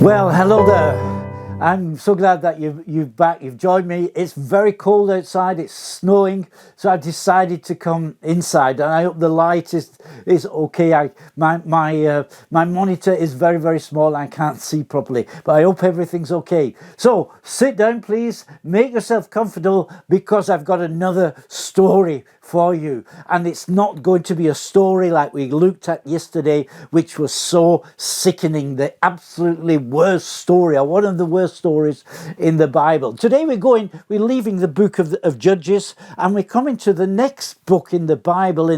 Well, hello there. I'm so glad that you've joined me. It's very cold outside. It's snowing, so I decided to come inside, and I hope the light is okay. My monitor is very small. I can't see properly, but I hope everything's okay. So sit down, please. Make yourself comfortable, because I've got another story for you, and it's not going to be a story like we looked at yesterday, which was so sickening, the absolutely worst story, or one of the worst stories in the Bible. Today we're leaving the book of Judges, and we're coming to the next book in the Bible,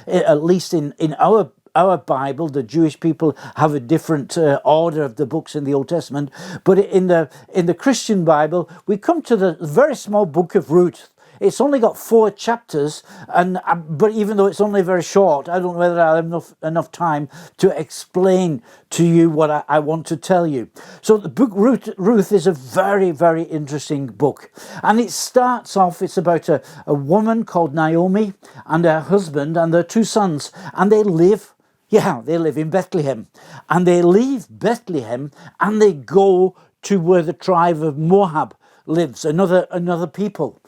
at least in our Bible. The Jewish people have a different order of the books in the Old Testament, but in the Christian Bible we come to the very small book of Ruth. It's only got 4 chapters, but even though it's only very short, I don't know whether I'll have enough time to explain to you what I want to tell you. So the book Ruth is a very interesting book. And it starts off, it's about a woman called Naomi and her husband and their 2 sons. And they live in Bethlehem. And they leave Bethlehem and they go to where the tribe of Moab lives, another people.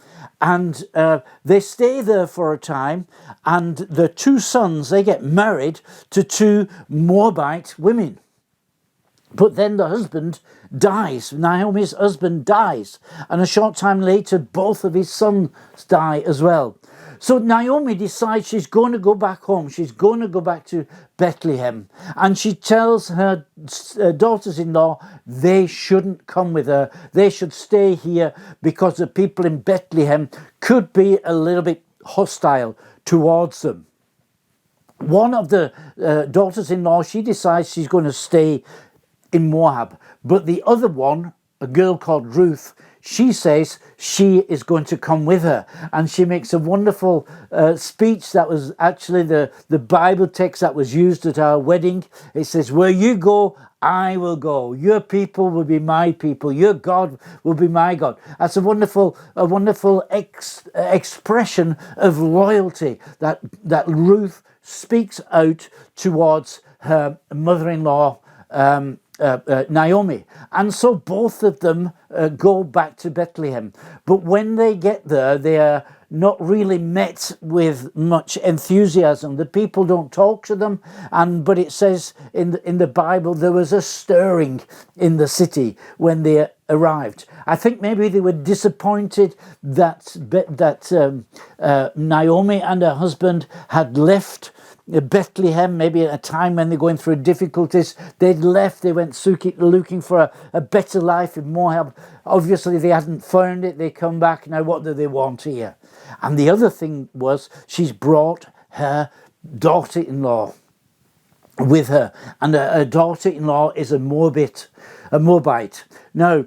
And they stay there for a time, and the 2 sons, they get married to 2 Moabite women. But then the husband dies. Naomi's husband dies, and a short time later both of his sons die as well. So Naomi decides she's going to go back home. She's going to go back to Bethlehem. And she tells her daughters-in-law they shouldn't come with her. They should stay here, because the people in Bethlehem could be a little bit hostile towards them. One of the daughters-in-law, she decides she's going to stay in Moab. But the other one, a girl called Ruth, she says she is going to come with her, and she makes a wonderful speech that was actually the Bible text that was used at our wedding. It says, "Where you go, I will go. Your people will be my people. Your God will be my God." That's a wonderful expression of loyalty that Ruth speaks out towards her mother-in-law, Naomi. And so both of them go back to Bethlehem. But when they get there, they are not really met with much enthusiasm. The people don't talk to them, but it says in the Bible there was a stirring in the city when they arrived. I think maybe they were disappointed that Naomi and her husband had left Bethlehem, maybe at a time when they're going through difficulties. They'd left, they went looking for a better life in Moab. Obviously they hadn't found it. They come back. Now what do they want here? And the other thing was, she's brought her daughter-in-law with her, and her daughter-in-law is a Moabite. Now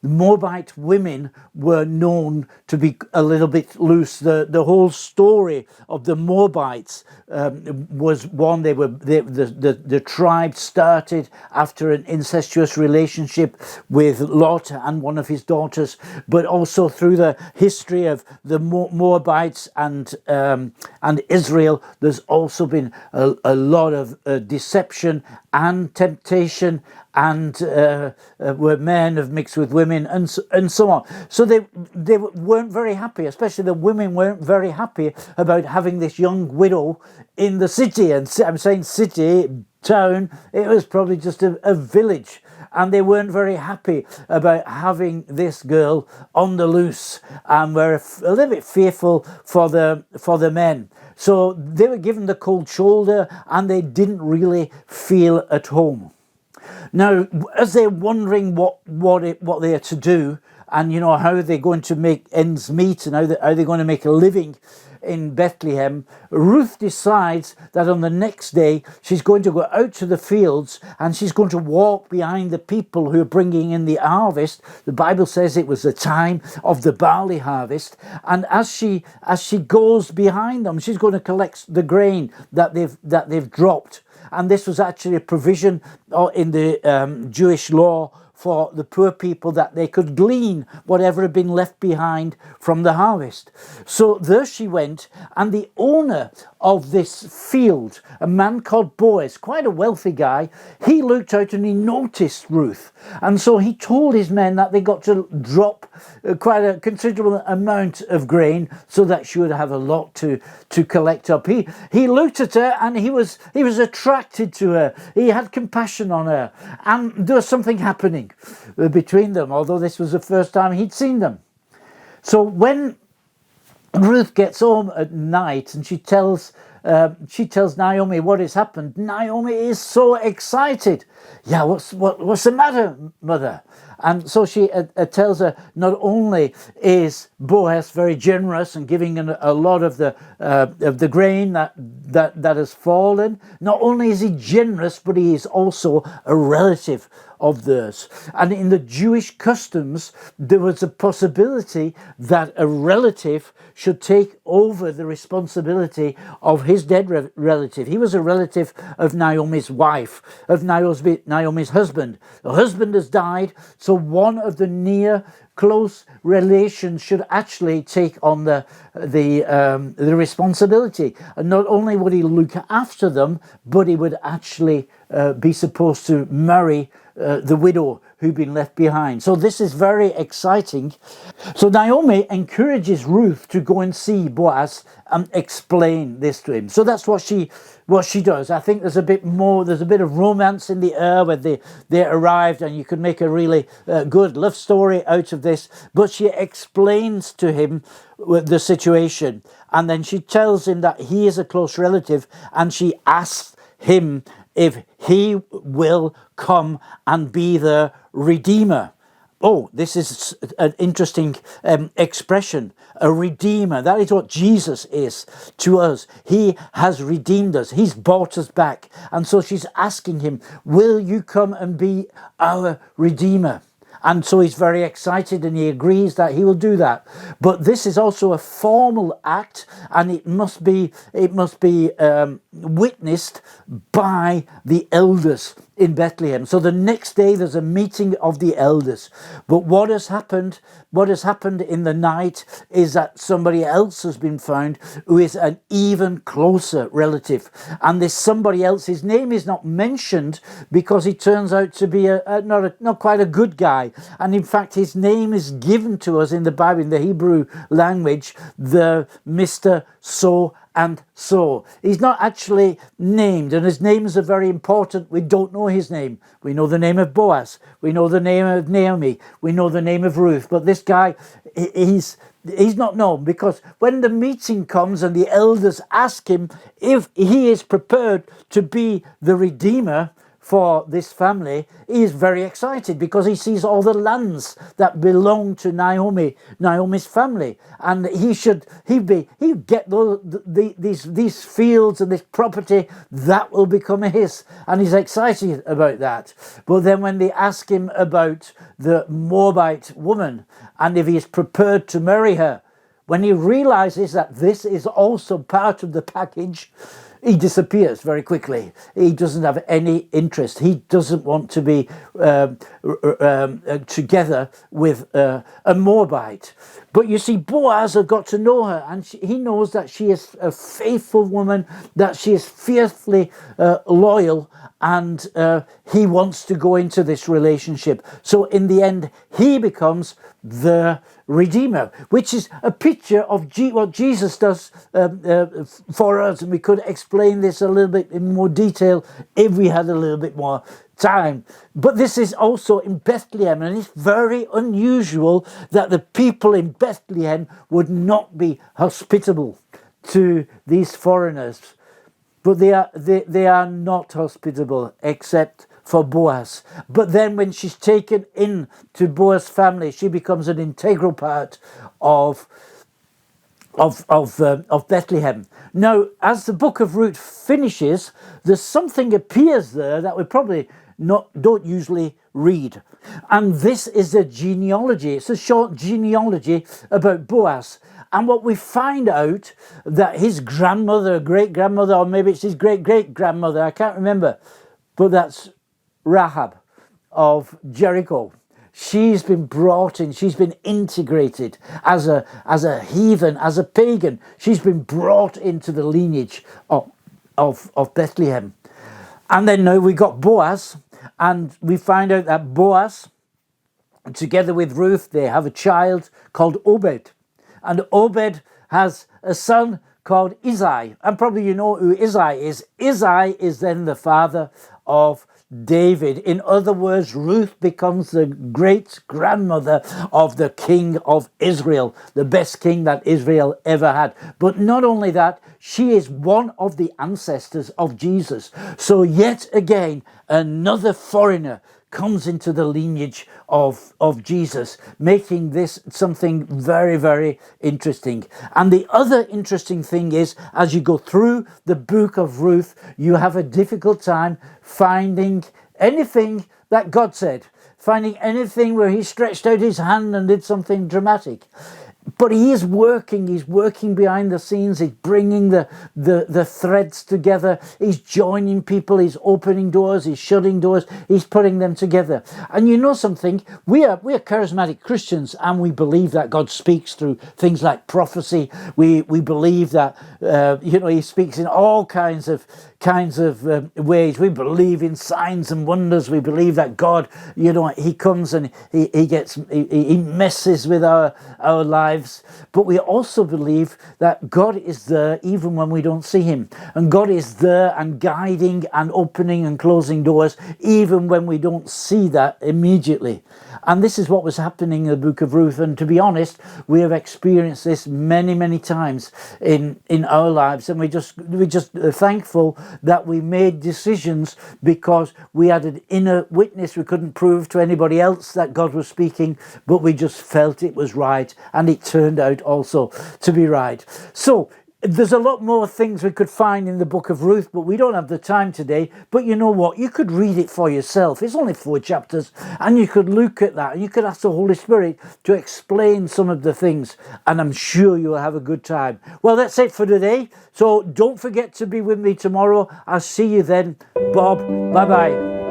Moabite women were known to be a little bit loose. The whole story of the Moabites was one. The tribe started after an incestuous relationship with Lot and one of his daughters, but also through the history of the Moabites and Israel, there's also been a lot of deception and temptation, and where men have mixed with women and so on. So they weren't very happy, especially the women weren't very happy about having this young widow in the city. And I'm saying city, town, it was probably just a village. And they weren't very happy about having this girl on the loose, and were a little bit fearful for the men. So they were given the cold shoulder, and they didn't really feel at home. Now, as they're wondering what they are to do, and how they're going to make ends meet, and how they're going to make a living in Bethlehem, Ruth decides that on the next day she's going to go out to the fields, and she's going to walk behind the people who are bringing in the harvest. The Bible says it was the time of the barley harvest, and as she goes behind them, she's going to collect the grain that they've dropped. And this was actually a provision in the Jewish law for the poor people, that they could glean whatever had been left behind from the harvest. So there she went, and the owner of this field, a man called Boaz, quite a wealthy guy. He looked out and he noticed Ruth. And so he told his men that they got to drop quite a considerable amount of grain so that she would have a lot to collect up. He looked at her and he was attracted to her. He had compassion on her. And there was something happening between them, although this was the first time he'd seen them. So when Ruth gets home at night and she tells Naomi what has happened, Naomi is so excited. Yeah, what's the matter, mother? And so she tells her not only is Boaz very generous and giving a lot of the grain that has fallen, not only is he generous, but he is also a relative of theirs. And in the Jewish customs, there was a possibility that a relative should take over the responsibility of his dead relative. He was a relative of Naomi's wife, of Naomi's husband. The husband has died, so one of the near close relations should actually take on the responsibility. And not only would he look after them, but he would actually be supposed to marry the widow who'd been left behind. So this is very exciting. So Naomi encourages Ruth to go and see Boaz and explain this to him. So that's what she does. I think there's a bit of romance in the air when they arrived, and you could make a really good love story out of this. But she explains to him the situation, and then she tells him that he is a close relative, and she asks him if he will come and be the Redeemer. Oh, this is an interesting expression, a Redeemer. That is what Jesus is to us. He has redeemed us. He's bought us back. And so she's asking him, will you come and be our Redeemer? And so he's very excited and he agrees that he will do that. But this is also a formal act, and it must be witnessed by the elders in Bethlehem. So the next day there's a meeting of the elders. But what has happened in the night is that somebody else has been found who is an even closer relative. And this somebody else, his name is not mentioned because he turns out to be not quite a good guy. And in fact, his name is given to us in the Bible, in the Hebrew language, the Mr. So and so. He's not actually named, and his names are very important. We don't know his name. We know the name of Boaz. We know the name of Naomi. We know the name of Ruth. But this guy, he's not known, because when the meeting comes and the elders ask him if he is prepared to be the Redeemer for this family, he is very excited because he sees all the lands that belong to Naomi's family, and he'd get these fields and this property that will become his, and he's excited about that. But then when they ask him about the Moabite woman and if he is prepared to marry her, when he realizes that this is also part of the package, he disappears very quickly. He doesn't have any interest. He doesn't want to be together with a Moabite. But you see, Boaz has got to know her, and he knows that she is a faithful woman, that she is fiercely loyal, and he wants to go into this relationship. So in the end, he becomes the Redeemer, which is a picture of what Jesus does for us. And we could explain this a little bit in more detail if we had a little bit more time. But this is also in Bethlehem, and it's very unusual that the people in Bethlehem would not be hospitable to these foreigners. But they are not hospitable except for Boaz. But then when she's taken in to Boaz's family, she becomes an integral part of Bethlehem. Now, as the book of Ruth finishes, there's something appears there that we probably don't usually read. And this is a genealogy. It's a short genealogy about Boaz. And what we find out, that his grandmother, great-grandmother, or maybe it's his great-great-grandmother, I can't remember, but that's Rahab of Jericho. she's been brought in, she's been integrated as a heathen, as a pagan. She's been brought into the lineage of Bethlehem. And then now we got Boaz, and we find out that Boaz, together with Ruth, they have a child called Obed. And Obed has a son called Isai. And probably you know who Isai is. Isai is then the father of David. In other words, Ruth becomes the great-grandmother of the king of Israel, the best king that Israel ever had. But not only that, she is one of the ancestors of Jesus. So yet again, another foreigner comes into the lineage of Jesus, making this something very, very interesting. And the other interesting thing is, as you go through the book of Ruth, you have a difficult time finding anything that God said, finding anything where he stretched out his hand and did something dramatic. But he's working behind the scenes. He's bringing the threads together. He's joining people. He's opening doors. He's shutting doors. He's putting them together. And you know something? We are charismatic Christians, and we believe that God speaks through things like prophecy. We believe that he speaks in all kinds of ways. We believe in signs and wonders. We believe that God, he comes and he messes with our lives. But we also believe that God is there even when we don't see him. And God is there and guiding and opening and closing doors even when we don't see that immediately. And this is what was happening in the book of Ruth. And to be honest, we have experienced this many, many times in our lives. And we're just thankful that we made decisions because we had an inner witness. We couldn't prove to anybody else that God was speaking, but we just felt it was right. And it turned out also to be right. So there's a lot more things we could find in the book of Ruth, but we don't have the time today. But you know what? You could read it for yourself. It's only 4 chapters, and you could look at that, and you could ask the Holy Spirit to explain some of the things, and I'm sure you'll have a good time. Well, that's it for today. So don't forget to be with me tomorrow. I'll see you then. Bob, bye-bye.